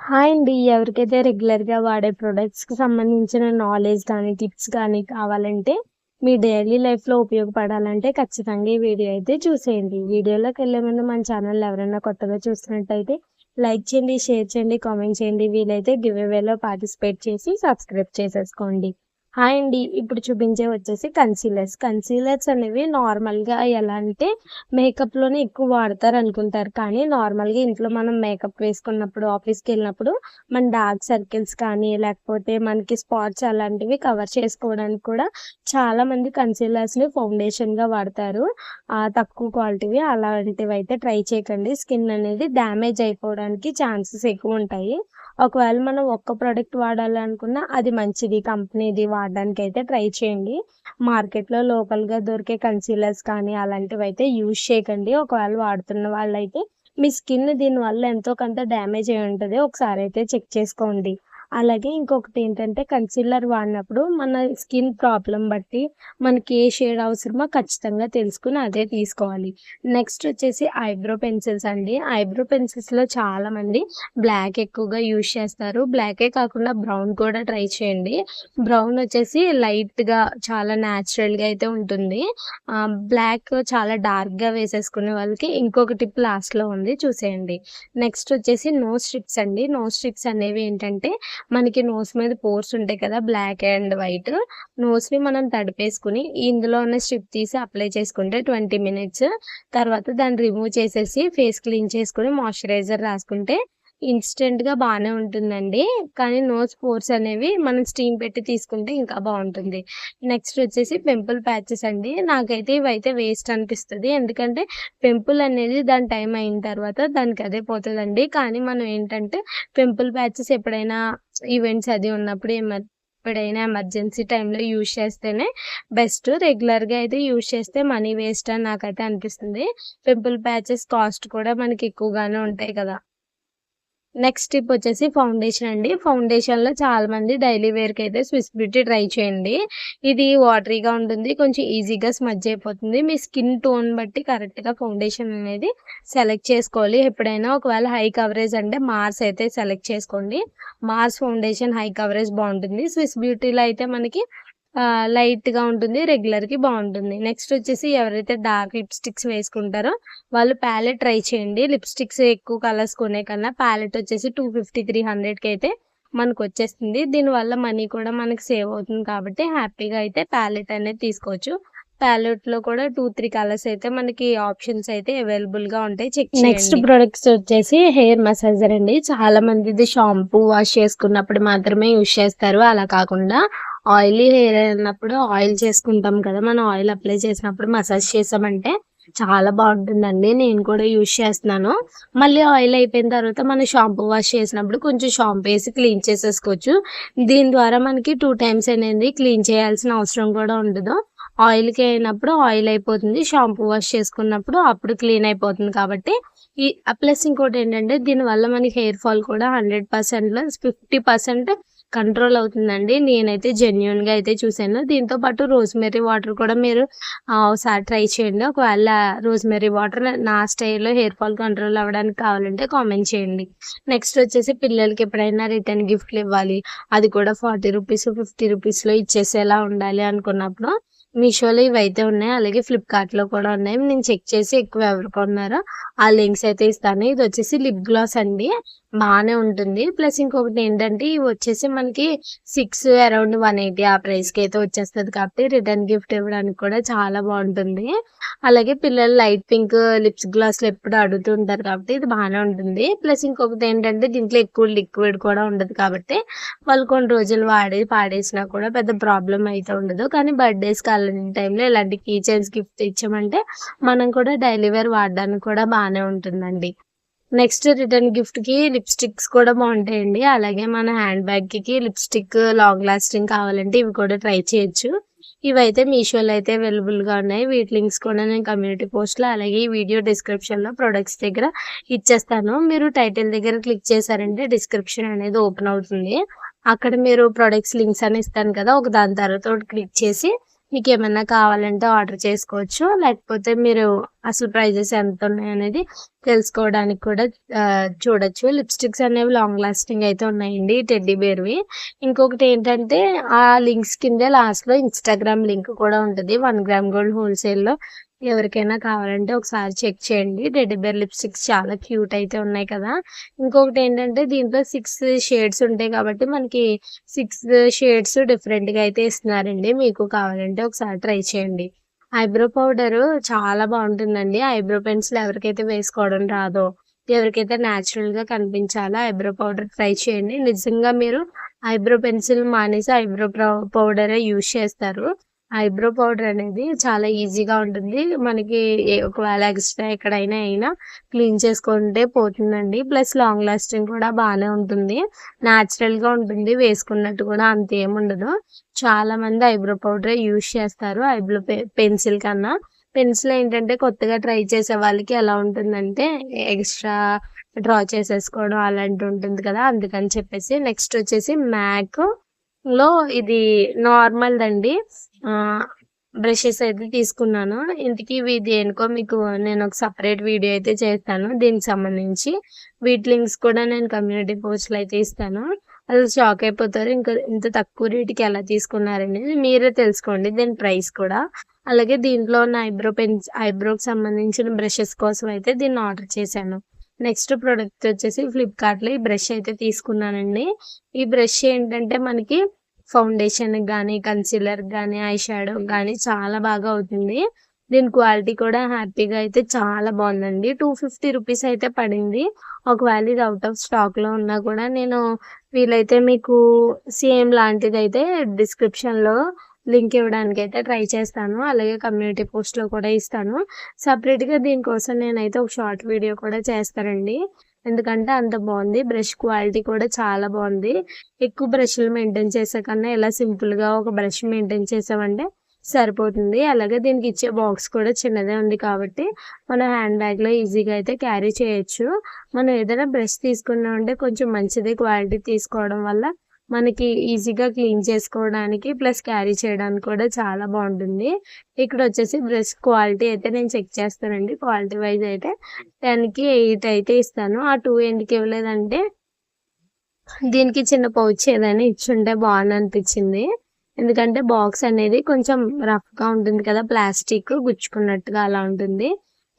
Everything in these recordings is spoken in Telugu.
హాయ్ అండి. ఎవరికైతే రెగ్యులర్‌గా వాడే ప్రొడక్ట్స్‌కి సంబంధించిన నాలెడ్జ్ కానీ, టిప్స్ కానీ కావాలంటే, మీ డైలీ లైఫ్‌లో ఉపయోగపడాలంటే ఖచ్చితంగా ఈ వీడియో అయితే చూసేయండి. వీడియోలోకెళ్ళే ముందు మన ఛానల్ ఎవరైనా కొత్తగా చూస్తున్నట్టయితే లైక్ చేయండి, షేర్ చేయండి, కామెంట్ చేయండి. వీలైతే గివ్ అవేలో పార్టిసిపేట్ చేసి సబ్స్క్రైబ్ చేసేసుకోండి. హాయ్ అండి. ఇప్పుడు చూపించేవి వచ్చేసి కన్సీలర్స్. కన్సీలర్స్ అనేవి నార్మల్‌గా ఎలా అంటే మేకప్‌లోనే ఎక్కువ వాడతారనుకుంటారు. కానీ నార్మల్‌గా ఇంట్లో మనం మేకప్ వేసుకున్నప్పుడు, ఆఫీస్‌కెళ్ళినప్పుడు మన డార్క్ సర్కిల్స్ కానీ, లేకపోతే మనకి స్పాట్స్ అలాంటివి కవర్ చేసుకోవడానికి కూడా చాలామంది కన్సీలర్స్‌ని ఫౌండేషన్‌గా వాడతారు. తక్కువ క్వాలిటీవి అలాంటివైతే ట్రై చేయకండి. స్కిన్ అనేది డ్యామేజ్ అయిపోవడానికి ఛాన్సెస్ ఎక్కువుంటాయి. ఒకవేళ మనం ఒక్క ప్రోడక్ట్ వాడాలనుకున్నా అది మంచిది కంపెనీది వాడడానికైతే ట్రై చేయండి. మార్కెట్‌లో లోకల్‌గా దొరికే కన్సీలర్స్ కానీ అలాంటివైతే యూజ్ చేయకండి. ఒకవేళ వాడుతున్న వాళ్ళైతే మీ స్కిన్ దీనివల్ల ఎంతో కొంత డ్యామేజ్ అయ్యి ఉంటది. ఒకసారైతే చెక్ చేసుకోండి. అలాగే ఇంకొకటేంటంటే కన్సీలర్ వాడినప్పుడు మన స్కిన్ ప్రాబ్లమ్ బట్టి మనకి ఏ షేడ్ అవసరమో ఖచ్చితంగా తెలుసుకొని అదే తీసుకోవాలి. నెక్స్ట్ వచ్చేసి ఐబ్రో పెన్సిల్స్ అండి. ఐబ్రో పెన్సిల్స్‌లో చాలామంది బ్లాక్ ఎక్కువగా యూజ్ చేస్తారు. బ్లాకే కాకుండా బ్రౌన్ కూడా ట్రై చేయండి. బ్రౌన్ వచ్చేసి లైట్‌గా చాలా న్యాచురల్‌గా అయితే ఉంటుంది. బ్లాక్ చాలా డార్క్‌గా వేసేసుకునే వాళ్ళకి ఇంకొక టిప్ లాస్ట్‌లో ఉంది చూసేయండి. నెక్స్ట్ వచ్చేసి నోస్ స్ట్రిప్స్ అండి. నోస్ స్ట్రిప్స్ అనేవి ఏంటంటే మనకి నోస్ మీద పోర్స్ ఉంటాయి కదా! Black and white. నోస్‌ని మనం తడిపేసుకొని ఇందులో ఉన్న స్ట్రిప్ తీసి అప్లై చేసుకుంటే 20 మినిట్స్ తర్వాత దాన్ని రిమూవ్ చేసేసి ఫేస్ క్లీన్ చేసుకొని మాయిశ్చరైజర్ రాసుకుంటే ఇన్‌స్టెంట్‌గా బానే ఉంటుందండి. కానీ నోస్ పోర్స్ అనేవి మనం స్టీమ్ పెట్టి తీసుకుంటే ఇంకా బావుంటుంది. నెక్స్ట్ వచ్చేసి పింపుల్ ప్యాచెస్ అండి. నాకైతే ఇవైతే వేస్ట్ అనిపిస్తది. ఎందుకంటే పింపుల్ అనేది దాని టైం అయిన తర్వాత దానికి అదే పోతదండి. కానీ మనం ఏంటంటే పింపుల్ ప్యాచెస్ ఎప్పుడైనా ఈవెంట్స్ అది ఉన్నప్పుడు ఎప్పుడైనా ఎమర్జెన్సీ టైమ్‌లో యూజ్ చేస్తేనే బెస్ట్. రెగ్యులర్‌గా అయితే యూజ్ చేస్తే మనీ వేస్ట్ అని నాకైతే అనిపిస్తుంది. పింపుల్ ప్యాచెస్ కాస్ట్ కూడా మనకి ఎక్కువగానే ఉంటాయి కదా! నెక్స్ట్ టిప్ వచ్చేసి ఫౌండేషన్ అండి. ఫౌండేషన్‌లో చాలామంది డైలీ వేర్‌కైతే స్విస్ బ్యూటీ ట్రై చేయండి. ఇది వాటరీగా ఉంటుంది. కొంచెం ఈజీగా స్మడ్జ్ అయిపోతుంది. మీ స్కిన్ టోన్ బట్టి కరెక్ట్‌గా ఫౌండేషన్ అనేది సెలెక్ట్ చేసుకోవాలి. ఎప్పుడైనా ఒకవేళ హై కవరేజ్ అంటే మార్స్ అయితే సెలెక్ట్ చేసుకోండి. మార్స్ ఫౌండేషన్ హై కవరేజ్ బావుంటుంది. స్విస్ బ్యూటీలో అయితే మనకి లైట్‌గా ఉంటుంది. రెగ్యులర్‌కి బావుంటుంది. నెక్స్ట్ వచ్చేసి ఎవరైతే డార్క్ లిప్‌స్టిక్స్ వేసుకుంటారో వాళ్ళు ప్యాలెట్ ట్రై చేయండి. లిప్‌స్టిక్స్ ఎక్కువ కలర్స్ కొనే కన్నా ప్యాలెట్ వచ్చేసి 250, 300కి అయితే మనకొచ్చేస్తుంది. దీనివల్ల మనీ కూడా మనకి సేవ్ అవుతుంది కాబట్టి హ్యాపీగా అయితే ప్యాలెట్ అనేది తీసుకోవచ్చు. ప్యాలెట్‌లో కూడా 2, 3 కలర్స్ అయితే మనకి ఆప్షన్స్ అయితే అవైలబుల్‌గా ఉంటాయి. చెక్ నెక్స్ట్ చేయండి. ప్రొడక్ట్స్ వచ్చేసి హెయిర్ మసాజర్ అండి. చాలా మందిది షాంపూ వాష్ చేసుకున్నప్పుడు మాత్రమే యూజ్ చేస్తారు. అలా కాకుండా ఆయిలీ హెయిర్ అన్నప్పుడు ఆయిల్ చేసుకుంటాం కదా! మనం ఆయిల్ అప్లై చేసినప్పుడు మసాజ్ చేసామంటే చాలా బావుంటుందండి. నేను కూడా యూజ్ చేస్తున్నాను. మళ్ళీ ఆయిల్ అయిపోయిన తర్వాత మనం షాంపూ వాష్ చేసినప్పుడు కొంచెం షాంపూ ఏసి క్లీన్ చేసేసుకోవచ్చు. దీని ద్వారా మనకి 2 టైమ్స్ అనేది క్లీన్ చేయాల్సిన అవసరం కూడా ఉండదు. ఆయిల్‌కి అయినప్పుడు ఆయిల్ అయిపోతుంది. షాంపూ వాష్ చేసుకున్నప్పుడు అప్పుడు క్లీన్ అయిపోతుంది కాబట్టి ప్లస్ ఇంకోటేంటంటే దీనివల్ల మనకి హెయిర్ ఫాల్ కూడా 100%లో 50% కంట్రోల్ అవుతుందండి. నేనైతే జెన్యూన్‌గా అయితే చూసాను. దీంతో పాటు రోజ్‌మెరీ వాటర్ కూడా మీరు ఒకసారి ట్రై చేయండి. ఒకవేళ రోజ్‌మెరీ వాటర్ నా స్టైల్‌లో హెయిర్ ఫాల్ కంట్రోల్ అవ్వడానికి కావాలంటే కామెంట్ చేయండి. నెక్స్ట్ వచ్చేసి పిల్లలకి ఎప్పుడైనా రిటర్న్ గిఫ్ట్‌లు ఇవ్వాలి. అది కూడా 40 రూపీస్, 50 రూపీస్‌లో ఇచ్చేసేలా ఉండాలి అనుకున్నప్పుడు మీషోలో ఇవైతే ఉన్నాయి. అలాగే ఫ్లిప్‌కార్ట్‌లో కూడా ఉన్నాయి. నేను చెక్ చేసి ఎక్కువ ఎవరు కొన్నారో ఆ లింక్స్ అయితే ఇస్తాను. ఇదొచ్చేసి లిప్ గ్లాస్ అండి. బానే ఉంటుంది. ప్లస్ ఇంకొకటేంటంటే ఇవొచ్చేసి మనకి 6 అరౌండ్ 180 ఆ ప్రైస్‌కి అయితే వచ్చేస్తది కాబట్టి రిటర్న్ గిఫ్ట్ ఇవ్వడానికి కూడా చాలా బావుంటుంది. అలాగే పిల్లలు లైట్ పింక్ లిప్స్ గ్లాస్‌లు ఎప్పుడు అడుగుతూ ఉంటారు కాబట్టి ఇది బానే ఉంటుంది. ప్లస్ ఇంకొకటేంటంటే దీంట్లో ఎక్కువ లిక్విడ్ కూడా ఉండదు కాబట్టి వాళ్ళు కొన్ని రోజులు వాడి పాడేసినా కూడా పెద్ద ప్రాబ్లమ్ అయితే ఉండదు. కానీ బర్త్‌డేస్‌కి అలాంటి టైంలో ఇలాంటి కీ చైన్స్ గిఫ్ట్ ఇచ్చామంటే మనం కూడా డైలీ వేర్ వాడడానికి కూడా బానే ఉంటుందండి. నెక్స్ట్ రిటర్న్ గిఫ్ట్‌కి లిప్‌స్టిక్స్ కూడా బావుంటాయండి. అలాగే మన హ్యాండ్ బ్యాగ్‌కి లిప్‌స్టిక్ లాంగ్ లాస్టింగ్ కావాలంటే ఇవి కూడా ట్రై చేయొచ్చు. ఇవైతే మీషోలో అయితే అవైలబుల్‌గా ఉన్నాయి. వీటి లింక్స్ కూడా నేను కమ్యూనిటీ పోస్ట్‌లో అలాగే ఈ వీడియో డిస్క్రిప్షన్‌లో ప్రొడక్ట్స్ దగ్గర ఇచ్చేస్తాను. మీరు టైటిల్ దగ్గర క్లిక్ చేశారంటే డిస్క్రిప్షన్ అనేది ఓపెన్ అవుతుంది. అక్కడ మీరు ప్రొడక్ట్స్ లింక్స్ అని ఇస్తాను కదా! ఒక దాని తర్వాత ఒకటి క్లిక్ చేసి మీకు ఏమన్నా కావాలంటే ఆర్డర్ చేసుకోవచ్చు. లేకపోతే మీరు అసలు ప్రైజెస్ ఎంత ఉన్నాయనేది తెలుసుకోవడానికి కూడా చూడొచ్చు. లిప్‌స్టిక్స్ అనేవి లాంగ్ లాస్టింగ్ అయితే ఉన్నాయండి టెడ్డీ బేర్‌వి. ఇంకొకటి ఏంటంటే ఆ లింక్స్ కిందే లాస్ట్‌లో ఇన్‌స్టాగ్రామ్ లింక్ కూడా ఉంటది. 1 గ్రామ్ గోల్డ్ హోల్‌సేల్‌లో ఎవరికైనా కావాలంటే ఒకసారి చెక్ చేయండి. టెడ్డీ బేర్ లిప్‌స్టిక్స్ చాలా క్యూట్ అయితే ఉన్నాయి కదా! ఇంకొకటి ఏంటంటే దీంట్లో 6 షేడ్స్ ఉంటాయి కాబట్టి మనకి 6 షేడ్స్ డిఫరెంట్‌గా అయితే ఇస్తున్నారండి. మీకు కావాలంటే ఒకసారి ట్రై చేయండి. ఐబ్రో పౌడరు చాలా బావుంటుందండి. ఐబ్రో పెన్సిల్ ఎవరికైతే వేసుకోవడం రాదో, ఎవరికైతే నేచురల్‌గా కనిపించాలో ఐబ్రో పౌడర్ ట్రై చేయండి. నిజంగా మీరు ఐబ్రో పెన్సిల్ మానేసి ఐబ్రో పౌడరే యూజ్ చేస్తారు. ఐబ్రో పౌడర్ అనేది చాలా ఈజీగా ఉంటుంది. మనకి ఒకవేళ ఎక్స్‌ట్రా ఎక్కడైనా అయినా క్లీన్ చేసుకుంటే పోతుందండి. ప్లస్ లాంగ్ లాస్టింగ్ కూడా బానే ఉంటుంది. నేచురల్‌గా ఉంటుంది. వేసుకున్నట్టు కూడా అంతేముండదు. చాలామంది ఐబ్రో పౌడరే యూజ్ చేస్తారు. ఐబ్రో పెన్సిల్ కన్నా. పెన్సిల్ ఏంటంటే కొత్తగా ట్రై చేసే వాళ్ళకి ఎలా ఉంటుందంటే ఎక్స్‌ట్రా డ్రా చేసేసుకోవడం అలాంటివి ఉంటుంది కదా! అందుకని చెప్పేసి. నెక్స్ట్ వచ్చేసి మ్యాక్‌లో ఇది నార్మల్‌దండి. బ్రషెస్ అయితే తీసుకున్నాను. ఇంతకీ ఇవి దేనికో మీకు నేనొక సెపరేట్ వీడియో అయితే చేస్తాను దీనికి సంబంధించి. వీటి లింక్స్ కూడా నేను కమ్యూనిటీ పోస్ట్‌లో అయితే ఇస్తాను. అసలు షాక్ అయిపోతారు. ఇంత తక్కువ రేట్‌కి ఎలా తీసుకున్నారనేది మీరే తెలుసుకోండి. దీని ప్రైస్ కూడా. అలాగే దీంట్లో ఉన్న ఐబ్రోకి సంబంధించిన బ్రషెస్ కోసం అయితే దీన్ని ఆర్డర్ చేశాను. నెక్స్ట్ ప్రొడక్ట్ వచ్చేసి ఫ్లిప్‌కార్ట్‌లో ఈ బ్రష్ అయితే తీసుకున్నానండి. ఈ బ్రష్ ఏంటంటే మనకి ఫౌండేషన్‌కి గానీ, కన్సీలర్‌కి గానీ, ఐ షాడోకి గానీ చాలా బాగా అవుతుంది. దీని క్వాలిటీ కూడా హ్యాపీగా అయితే చాలా బావుందండి. 250 రూపీస్ అయితే పడింది. ఒకవేళ ఇది ఔట్ ఆఫ్ స్టాక్‌లో ఉన్నా కూడా నేను వీలైతే మీకు సేమ్ లాంటిదైతే డిస్క్రిప్షన్‌లో లింక్ ఇవ్వడానికైతే ట్రై చేస్తాను. అలాగే కమ్యూనిటీ పోస్ట్‌లో కూడా ఇస్తాను. సెపరేట్‌గా దీనికోసం నేనైతే ఒక షార్ట్ వీడియో కూడా చేస్తానండి. ఎందుకంటే అంత బావుంది. బ్రష్ క్వాలిటీ కూడా చాలా బావుంది. ఎక్కువ బ్రష్‌లు మెయింటైన్ చేసే కన్నా ఇలా సింపుల్‌గా ఒక బ్రష్ మెయింటైన్ చేసామంటే సరిపోతుంది. అలాగే దీనికి ఇచ్చే బాక్స్ కూడా చిన్నదే ఉంది కాబట్టి మన హ్యాండ్ బ్యాగ్‌లో ఈజీగా అయితే క్యారీ చేయొచ్చు. మనం ఏదైనా బ్రష్ తీసుకున్నామంటే కొంచెం మంచిది క్వాలిటీ తీసుకోవడం వల్ల మనకి ఈజీగా క్లీన్ చేసుకోవడానికి ప్లస్ క్యారీ చేయడానికి కూడా చాలా బావుంటుంది. ఇక్కడొచ్చేసి బ్రష్ క్వాలిటీ అయితే నేను చెక్ చేస్తానండి. క్వాలిటీ వైస్ అయితే 10కి 8 అయితే ఇస్తాను. ఆ 2 ఎందుకు ఇవ్వలేదంటే దీనికి చిన్న పౌచ్ ఏదైనా ఇచ్చుంటే బావుండనిపించింది. ఎందుకంటే బాక్స్ అనేది కొంచెం రఫ్‌గా ఉంటుంది కదా! ప్లాస్టిక్ గుచ్చుకున్నట్టుగా అలా ఉంటుంది.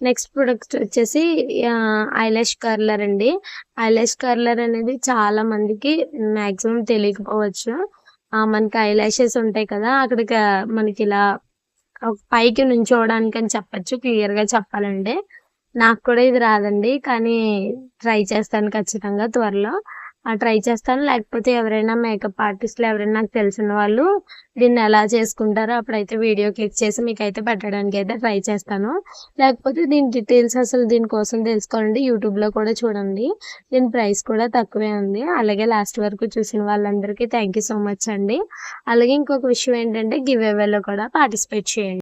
నెక్స్ట్ ప్రొడక్ట్ వచ్చేసి ఐలాష్ కర్లర్ అండి. ఐలాష్ కర్లర్ అనేది చాలా మందికి మాక్సిమం తెలియకపోవచ్చు. మనకి ఐలాషెస్ ఉంటాయి కదా! అక్కడికి మనకిలా పైకి నుంచోవడానికని చెప్పొచ్చు క్లియర్‌గా చెప్పాలంటే. నాకు కూడా ఇది రాదండి. కానీ ట్రై చేస్తాను ఖచ్చితంగా త్వరలో. ట్రై చేస్తాను. లేకపోతే ఎవరైనా మేకప్ ఆర్టిస్ట్‌లు ఎవరైనా నాకు తెలిసిన వాళ్ళు దీన్ని ఎలా చేసుకుంటారో అప్పుడైతే వీడియో క్లిక్ చేసి మీకైతే పెట్టడానికైతే ట్రై చేస్తాను. లేకపోతే దీని డీటెయిల్స్ అసలు దీనికోసం తెలుసుకోవాలంటే యూట్యూబ్‌లో కూడా చూడండి. దీని ప్రైస్ కూడా తక్కువే ఉంది. అలాగే లాస్ట్ వరకు చూసిన వాళ్ళందరికీ థ్యాంక్ యూ సో మచ్ అండి. అలాగే ఇంకొక విషయం ఏంటంటే గివ్ అవేలో కూడా పార్టిసిపేట్ చేయండి.